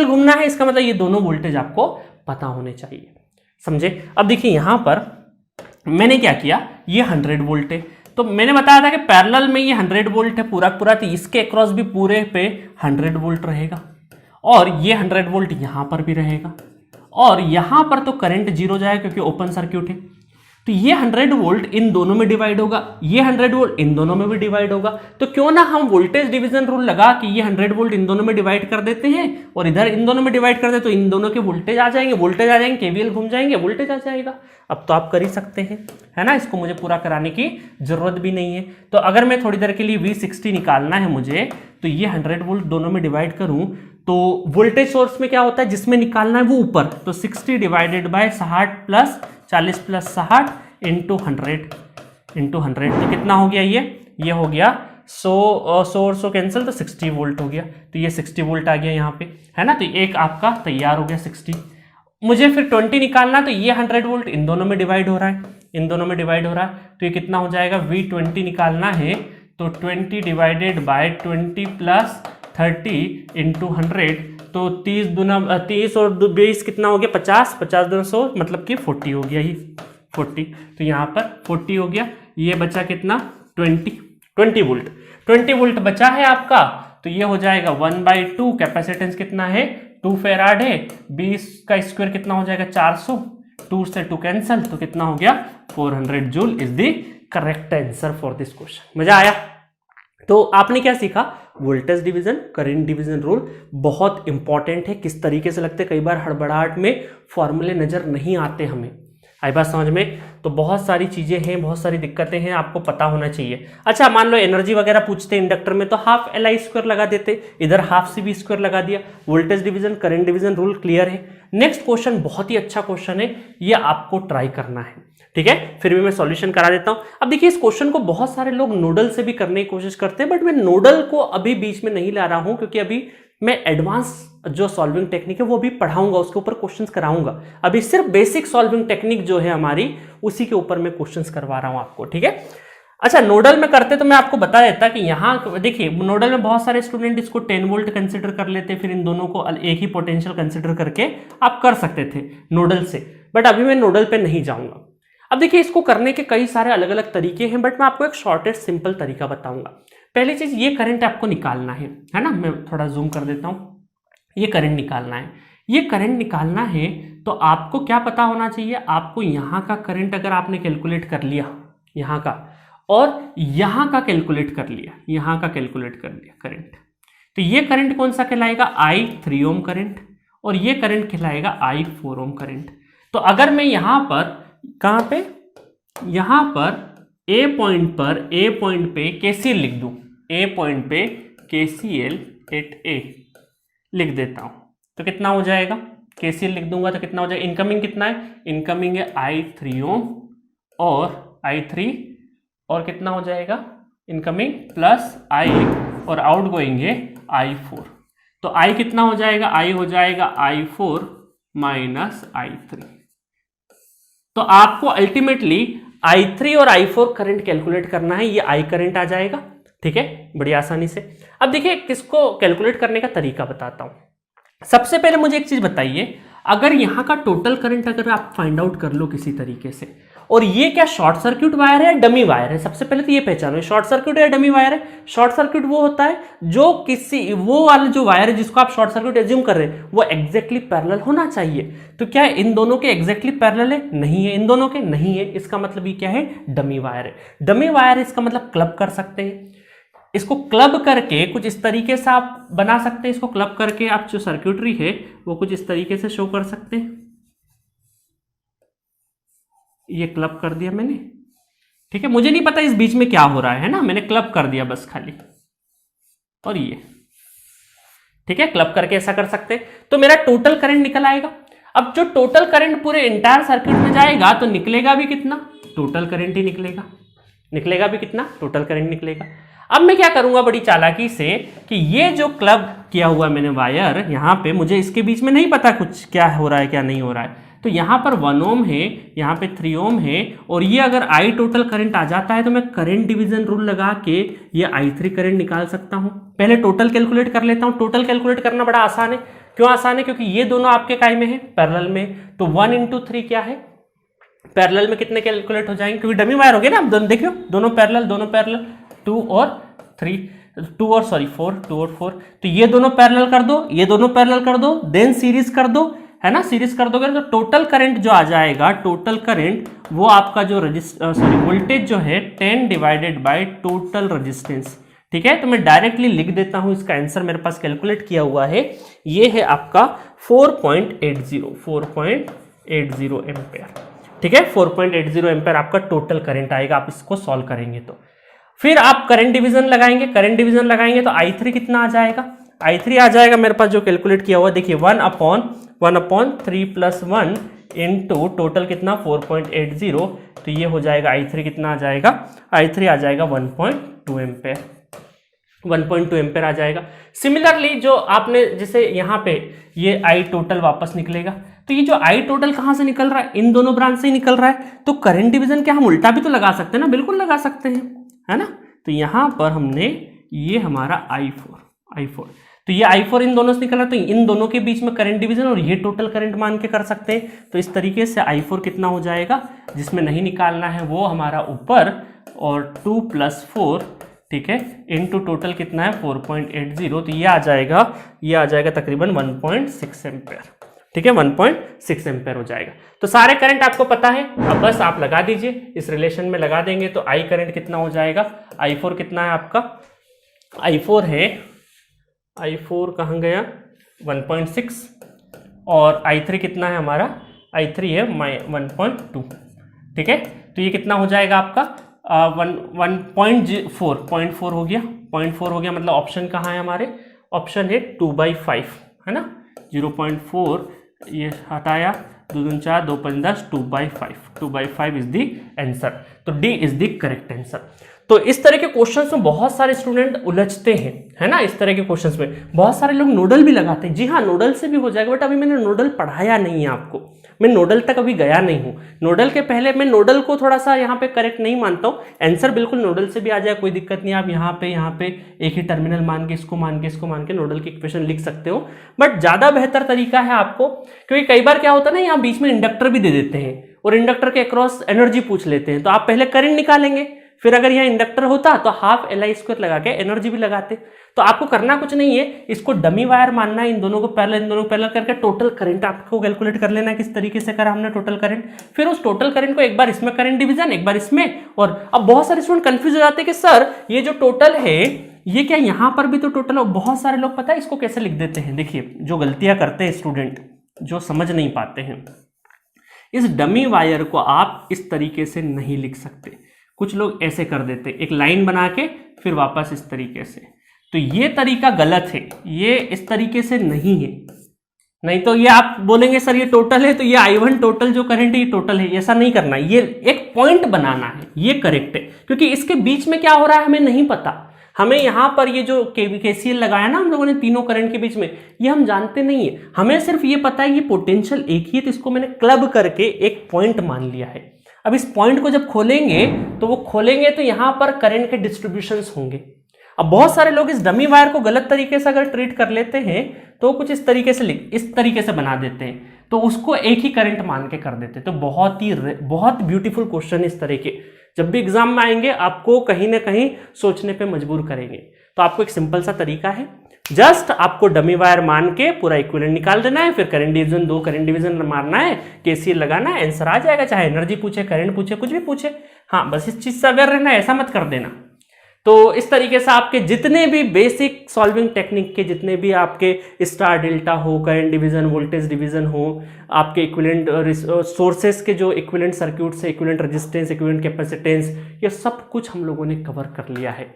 घूमना है, इसका मतलब ये दोनों वोल्टेज आपको पता होने चाहिए, समझे। अब देखिए यहां पर मैंने क्या किया, ये 100 वोल्ट है, तो मैंने बताया था कि पैरेलल में ये 100 वोल्ट है पूरा, तो इसके अक्रॉस भी पूरे पे 100 वोल्ट रहेगा, और ये 100 वोल्ट यहां पर भी रहेगा, और यहां पर तो करंट 0 जाएगा क्योंकि ओपन सर्किट है। तो ये 100 वोल्ट इन दोनों में डिवाइड होगा, ये 100 वोल्ट इन दोनों में भी डिवाइड होगा। तो क्यों ना हम वोल्टेज डिवीजन रूल लगा कि ये 100 वोल्ट इन दोनों में डिवाइड कर देते हैं और इधर इन दोनों में डिवाइड कर दे, तो इन दोनों के वोल्टेज आ जाएंगे, केवीएल घूम जाएंगे, वोल्टेज आ जाएगा। अब तो आप कर ही सकते हैं, है ना, इसको मुझे पूरा कराने की जरूरत भी नहीं है। तो अगर मैं थोड़ी देर के लिए V60 निकालना है मुझे, तो ये 100 वोल्ट दोनों में डिवाइड करूं तो वोल्टेज सोर्स में क्या होता है, जिसमें निकालना है वो ऊपर, तो 60 divided by 60 plus 40 plus 60 into 100 तो कितना हो गया, ये हो गया 100 कैंसिल, तो 60 वोल्ट हो गया। तो ये 60 वोल्ट आ गया यहाँ पे, है ना। तो एक आपका तैयार हो गया 60। मुझे फिर 20 निकालना, तो ये 100 वोल्ट इन दोनों में डिवाइड हो रहा है, तो ये कितना हो जाएगा, V20 निकालना है तो 20 डिवाइडेड बाय 20 प्लस 30 इंटू 100, तो 30 और 20 कितना हो गया, 50 दूना 100, मतलब कि 40 हो गया, ये 40। तो यहाँ पर 40 हो गया, ये बचा कितना, 20 वोल्ट बचा है आपका। तो ये हो जाएगा 1/2, कैपेसिटेंस कितना है, 2 फैराड है, 20 का स्क्वायर कितना हो जाएगा, 400, 2 से 2 कैंसिल, तो कितना हो गया, 400 joule is the correct answer for this question. मजा आया। तो आपने क्या सीखा, voltage division, current division rule बहुत इंपॉर्टेंट है। किस तरीके से लगते, कई बार हड़बड़ाहट में फॉर्मूले नजर नहीं आते हमें, आई बात समझ में। तो बहुत सारी चीजें हैं, बहुत सारी दिक्कतें हैं, आपको पता होना चाहिए। अच्छा मान लो एनर्जी वगैरह पूछते हैं इंडक्टर में, तो हाफ LI स्क्वायर लगा देते, इधर हाफ CV स्क्वायर लगा दिया। Voltage division, current division rule clear है। नेक्स्ट क्वेश्चन बहुत ही अच्छा क्वेश्चन है, ये आपको ट्राई करना है, ठीक है। फिर भी मैं सॉल्यूशन करा देता हूं। अब देखिए इस क्वेश्चन को बहुत सारे लोग नोडल से भी करने की कोशिश करते हैं, बट मैं नोडल को अभी बीच में नहीं ला रहा हूं, क्योंकि अभी मैं एडवांस जो सॉल्विंग टेक्निक है वो भी पढ़ाऊंगा, उसके ऊपर क्वेश्चंस कराऊंगा। अभी सिर्फ बेसिक सॉल्विंग टेक्निक जो है हमारी, उसी के ऊपर मैं क्वेश्चंस करवा रहा हूं आपको, ठीक है। अच्छा नोडल में करते तो मैं आपको बता देता कि यहाँ देखिए नोडल में बहुत सारे स्टूडेंट इसको 10 वोल्ट कंसिडर कर लेते, फिर इन दोनों को एक ही पोटेंशियल कंसिडर करके आप कर सकते थे नोडल से, बट अभी मैं नोडल पे नहीं जाऊंगा। अब देखिए इसको करने के कई सारे अलग अलग तरीके हैं, बट मैं आपको एक शॉर्टेस्ट सिंपल तरीका बताऊंगा। पहली चीज, ये करंट आपको निकालना है ना, मैं थोड़ा जूम कर देता हूं। ये करंट निकालना है, तो आपको क्या पता होना चाहिए, आपको यहाँ का करंट अगर आपने कैलकुलेट कर लिया, यहाँ का, और यहाँ का कैलकुलेट कर लिया करंट, तो ये करंट कौन सा कहलाएगा, I3 ओम करंट, और ये करंट कहलाएगा I4 ओम करंट। तो अगर मैं यहाँ पर कहाँ पे, यहाँ पर ए पॉइंट पे KCL लिख दूं, ए पॉइंट पे KCL एट ए लिख देता हूं, तो कितना हो जाएगा, KCL लिख दूंगा तो कितना हो जाएगा, इनकमिंग कितना है, इनकमिंग है I3 ओम, और I3 और कितना हो जाएगा इनकमिंग प्लस आई और आउट गोइंग है I4। तो I कितना हो जाएगा, I हो जाएगा I4 माइनस I3। तो आपको अल्टीमेटली I3 और I4 करंट कैलकुलेट करना है, ये I करंट आ जाएगा। ठीक है, बड़ी आसानी से। अब देखिए किसको कैलकुलेट करने का तरीका बताता हूं। सबसे पहले मुझे एक चीज बताइए, अगर यहां का टोटल करंट अगर आप फाइंड आउट कर लो किसी तरीके से, और ये क्या शॉर्ट सर्किट वायर है या डमी वायर है, सबसे पहले तो ये पहचानो शॉर्ट सर्किट या डमी वायर है। शॉर्ट सर्किट वो होता है जो किसी वो वाला जो वायर है जिसको आप शॉर्ट सर्किट एज्यूम कर रहे हैं वो एग्जैक्टली पैरेलल होना चाहिए। तो क्या इन दोनों के एग्जैक्टली पैरेलल है? नहीं है, इन दोनों के नहीं है। इसका मतलब ये क्या है, डमी वायर है। डमी वायर है, इसका मतलब क्लब कर सकते हैं। इसको क्लब करके कुछ इस तरीके से आप बना सकते हैं। इसको क्लब करके आप जो सर्किटरी है वो कुछ इस तरीके से शो कर सकते हैं। ये क्लब कर दिया मैंने, ठीक है। मुझे नहीं पता इस बीच में क्या हो रहा है ना, मैंने क्लब कर दिया बस खाली, और ये ठीक है, क्लब करके ऐसा कर सकते हैं। तो मेरा टोटल करंट निकल आएगा। अब जो टोटल करंट पूरे इंटायर सर्किट में जाएगा तो निकलेगा भी कितना, टोटल करंट ही निकलेगा। निकलेगा भी कितना, टोटल करंट निकलेगा। अब मैं क्या करूंगा बड़ी चालाकी से कि ये जो क्लब किया हुआ मैंने वायर यहां पे, मुझे इसके बीच में नहीं पता कुछ क्या हो रहा है क्या नहीं हो रहा है, तो यहां पर 1 ओम है, यहां पे 3 ओम है, और ये अगर I टोटल करंट आ जाता है तो मैं करंट डिवीजन रूल लगा के ये I3 करंट निकाल सकता हूं। पहले टोटल कैलकुलेट कर लेता हूं। टोटल कैलकुलेट करना बड़ा आसान है। क्यों आसान है? क्योंकि ये दोनों आपके काय में है, पैरेलल में। तो 1 × 3 क्या है, पैरेलल में कितने कैलकुलेट हो जाएंगे, क्योंकि डमी वायर हो गए ना। अब देखियो दोनों पैरेलल 2 और 3, 2 और सॉरी 4, 2 और 4। तो ये दोनों पैरेलल कर दो, ये दोनों पैरेलल कर दो, देन सीरीज कर दो, है ना। सीरीज कर दोगे तो टोटल करंट जो आ जाएगा, टोटल करंट वो आपका जो वोल्टेज जो है 10 डिवाइडेड बाय टोटल रेजिस्टेंस। ठीक है, तो मैं डायरेक्टली लिख देता हूं, इसका आंसर मेरे पास कैलकुलेट किया हुआ है, ये है आपका 4.80 एम्पेयर। ठीक है, 4.80 एम्पेयर आपका टोटल करंट आएगा, आप इसको सॉल्व करेंगे तो। फिर आप करंट डिवीजन लगाएंगे, करंट डिवीजन लगाएंगे तो I3 कितना आ जाएगा, I3 आ जाएगा मेरे पास जो कैलकुलेट किया हुआ, देखिए 1/3 + 1 इंटू टोटल कितना 4.80, तो ये हो जाएगा I3 कितना आ जाएगा, I3 आ जाएगा 1.2 एम्पेयर, 1.2 एम्पेयर आ जाएगा। सिमिलरली जो आपने जैसे यहाँ पे ये I टोटल वापस निकलेगा, तो ये जो I टोटल कहाँ से निकल रहा है, इन दोनों ब्रांच से ही निकल रहा है। तो करंट डिवीजन क्या हम उल्टा भी तो लगा सकते हैं ना, बिल्कुल लगा सकते हैं, है ना। तो यहां पर हमने ये हमारा I4, तो ये I4 इन दोनों से निकल रहा है, तो इन दोनों के बीच में करंट डिवीजन और ये टोटल करंट मान के कर सकते हैं। तो इस तरीके से I4 कितना हो जाएगा, जिसमें नहीं निकालना है वो हमारा ऊपर, और 2 + 4, ठीक है, इनटू टोटल कितना है 4.80, तो ये आ जाएगा तकरीबन 1.6 एम्पेयर। ठीक है, 1.6 एम्पेयर हो जाएगा। तो सारे करंट आपको पता है, अब बस आप लगा दीजिए, इस रिलेशन में लगा देंगे तो I करंट कितना हो जाएगा, I4 कितना है आपका, I4 है, I4 कहाँ गया 1.6, और I3 कितना है हमारा, I3 है 1.2। ठीक है, तो ये कितना हो जाएगा आपका 1.4 हो गया, 0.4 हो गया, मतलब ऑप्शन कहाँ है हमारे, ऑप्शन है 2/5, है ना। 0.4 ये हटाया, 2 दूनी 4, 2 पंच 10, 2/5 इज द आंसर। तो D is the correct answer. तो इस तरह के क्वेश्चंस में बहुत सारे स्टूडेंट उलझते हैं, है ना। इस तरह के क्वेश्चंस में बहुत सारे लोग नोडल भी लगाते हैं। जी हाँ, नोडल से भी हो जाएगा, बट अभी मैंने नोडल पढ़ाया नहीं है आपको, मैं नोडल तक अभी गया नहीं हूँ। नोडल के पहले मैं नोडल को थोड़ा सा यहाँ पे करेक्ट नहीं मानता हूँ, आंसर बिल्कुल नोडल से भी आ जाए, कोई दिक्कत नहीं। आप यहाँ पे एक ही टर्मिनल मान के, इसको मान के नोडल की इक्वेशन लिख सकते हो, बट ज्यादा बेहतर तरीका है आपको, क्योंकि कई बार क्या होता है ना, यहाँ बीच में इंडक्टर भी दे देते हैं और इंडक्टर के अक्रॉस एनर्जी पूछ लेते हैं, तो आप पहले करंट निकालेंगे, फिर अगर यहाँ इंडक्टर होता तो ½ Li² लगा के एनर्जी भी लगाते। तो आपको करना कुछ नहीं है, इसको डमी वायर मानना है, इन दोनों को पैरेलल करके टोटल करंट आपको कैलकुलेट कर लेना है। किस तरीके से करा हमने टोटल करंट, फिर उस टोटल करंट को एक बार इसमें करंट डिवीजन, एक बार इसमें। और अब बहुत सारे स्टूडेंट कंफ्यूज हो जाते हैं कि सर ये जो टोटल है ये क्या यहां पर भी तो टोटल हो। बहुत सारे लोग पता है इसको कैसे लिख देते हैं, देखिए जो गलतियां करते हैं स्टूडेंट, जो समझ नहीं पाते हैं, इस डमी वायर को आप इस तरीके से नहीं लिख सकते। कुछ लोग ऐसे कर देते, एक लाइन बना के फिर वापस इस तरीके से, तो ये तरीका गलत है, ये इस तरीके से नहीं है, नहीं तो ये आप बोलेंगे सर ये टोटल है, तो ये I1 टोटल जो करंट है ये टोटल है, ऐसा नहीं करना, ये एक पॉइंट बनाना है, ये करेक्ट है, क्योंकि इसके बीच में क्या हो रहा है हमें नहीं पता। हमें यहां पर ये जो KCL लगाया ना हम लोगों ने तीनों करंट के बीच में, ये हम जानते नहीं है, हमें सिर्फ ये पता है ये पोटेंशियल एक ही है, तो इसको मैंने क्लब करके एक पॉइंट मान लिया है। अब इस पॉइंट को जब खोलेंगे तो यहां पर करंट के डिस्ट्रीब्यूशंस होंगे। अब बहुत सारे लोग इस डमी वायर को गलत तरीके से अगर ट्रीट कर लेते हैं तो कुछ इस तरीके से बना देते हैं, तो उसको एक ही करंट मान के कर देते हैं। तो बहुत ब्यूटीफुल क्वेश्चन इस तरह के जब भी एग्जाम में आएंगे आपको कहीं ना कहीं सोचने पे मजबूर करेंगे। तो आपको एक सिंपल सा तरीका है, जस्ट आपको डमी वायर मान के पूरा इक्विवेलेंट निकाल देना है, फिर करंट डिवीजन 2 करंट डिवीजन मारना है, KCL लगाना है, आंसर आ जाएगा, चाहे एनर्जी पूछे, करंट पूछे, कुछ भी पूछे। हाँ, बस इस चीज से अवेयर रहना, ऐसा मत कर देना। तो इस तरीके से आपके जितने भी बेसिक सॉल्विंग टेक्निक के जितने भी आपके स्टार डेल्टा हो, करंट डिवीजन, वोल्टेज डिवीजन हो, आपके इक्विवेलेंट सोर्सेस के जो इक्विवेलेंट सर्क्यूट से इक्विवेलेंट रेजिस्टेंस, इक्विवेलेंट कैपेसिटेंस, ये सब कुछ हम लोगों ने कवर कर लिया है।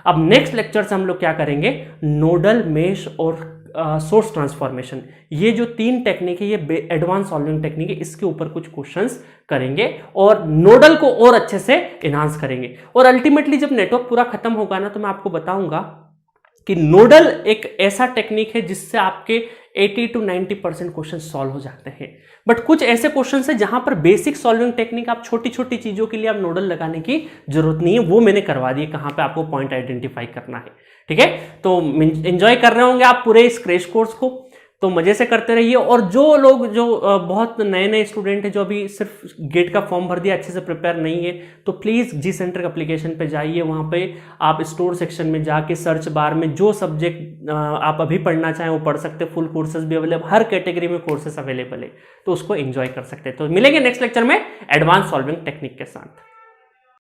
अब नेक्स्ट लेक्चर से हम लोग क्या करेंगे, नोडल, मेश और सोर्स ट्रांसफॉर्मेशन, ये जो 3 टेक्निक है ये एडवांस सॉल्विंग टेक्निक है, इसके ऊपर कुछ क्वेश्चंस करेंगे और नोडल को और अच्छे से एनहांस करेंगे। और अल्टीमेटली जब नेटवर्क पूरा खत्म होगा ना तो मैं आपको बताऊंगा कि नोडल एक ऐसा टेक्निक है जिससे आपके 80 to 90% क्वेश्चन सॉल्व हो जाते हैं। बट कुछ ऐसे क्वेश्चन है जहां पर बेसिक सॉल्विंग टेक्निक आप छोटी छोटी चीजों के लिए आप नोडल लगाने की जरूरत नहीं है, वो मैंने करवा दी कहां पे आपको पॉइंट आइडेंटिफाई करना है। ठीक है, तो एंजॉय कर रहे होंगे आप पूरे इस क्रैश कोर्स को, तो मजे से करते रहिए। और जो लोग जो बहुत नए नए स्टूडेंट हैं जो अभी सिर्फ गेट का फॉर्म भर दिया, अच्छे से प्रिपेयर नहीं है, तो प्लीज़ जी सेंटर एप्लीकेशन पे जाइए, वहाँ पे आप स्टोर सेक्शन में जाके सर्च बार में जो सब्जेक्ट आप अभी पढ़ना चाहें वो पढ़ सकते हैं। फुल कोर्सेज भी अवेलेबल, हर कैटेगरी में कोर्सेज अवेलेबल है, तो उसको एंजॉय कर सकते हैं। तो मिलेंगे नेक्स्ट लेक्चर में एडवांस सॉल्विंग टेक्निक के साथ।